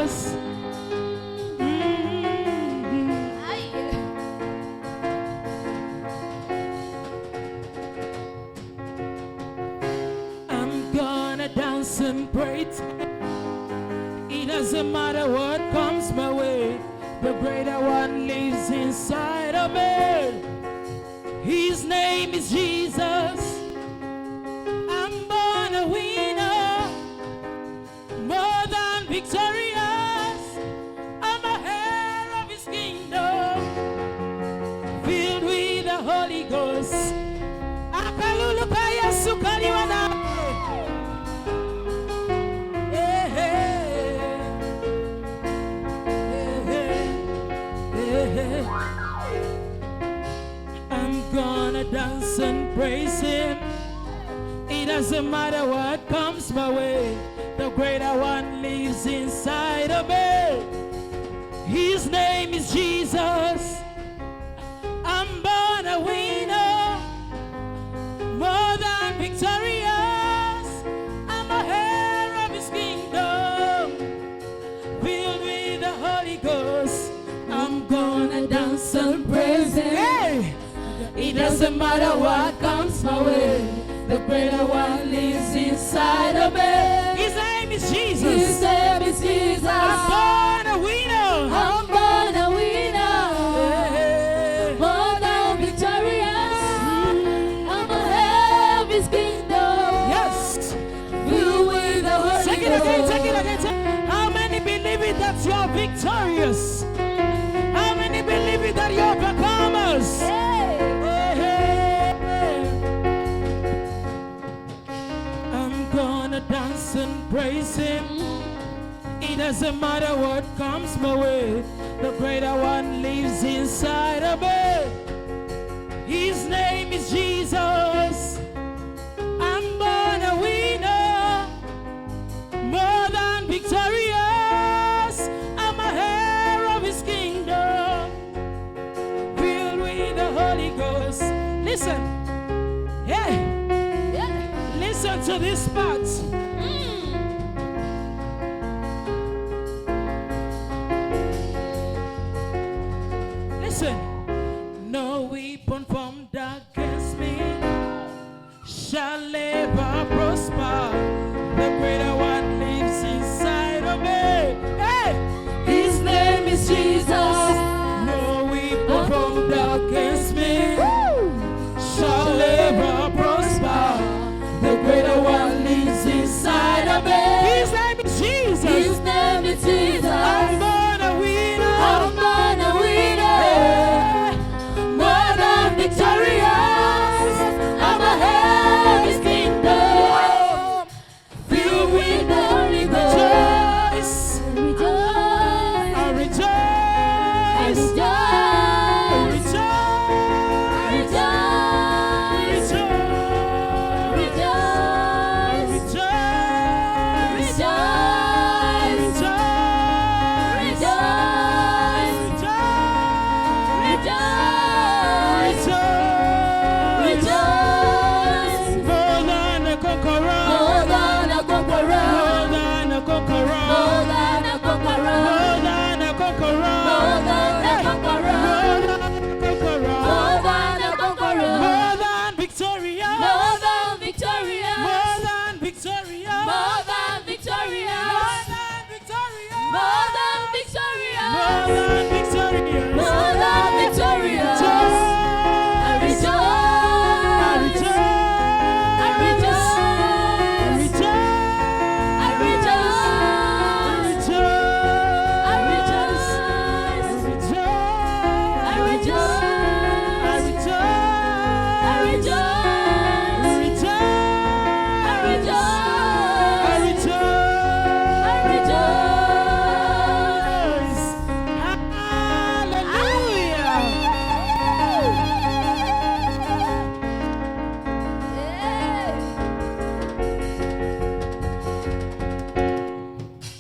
Jesus. I'm gonna dance and praise. It doesn't matter what comes my way. The greater one lives inside of me. His name is Jesus. I'm born a winner, more than victorious. I'm a heir of his kingdom, filled with the Holy Ghost. Akalulu kaya sukaliwa na. I'm gonna dance and praise him. It doesn't matter what comes my way. The greater one lives inside of me. His name is Jesus. I'm born a winner, more than victorious. I'm a heir of his kingdom, filled with the Holy Ghost. I'm gonna dance and praise him. Hey! It doesn't matter what comes my way. The greater one lives inside of me. His name is Jesus. His name is Jesus. I'm born a winner. I'm born a winner, more than victorious. I'm a heir of his kingdom. Yes. Filled with the Holy Take it again, Ghost. take it again. How many believe it that you're victorious? How many believe it that you're overcomers? I'm gonna dance and praise him. It doesn't matter what comes my way. The greater one lives inside of me. His name is Jesus. I'm born a winner, more than victorious. I'm a heir of his kingdom, filled with the Holy Ghost. Listen, hey, listen to this part.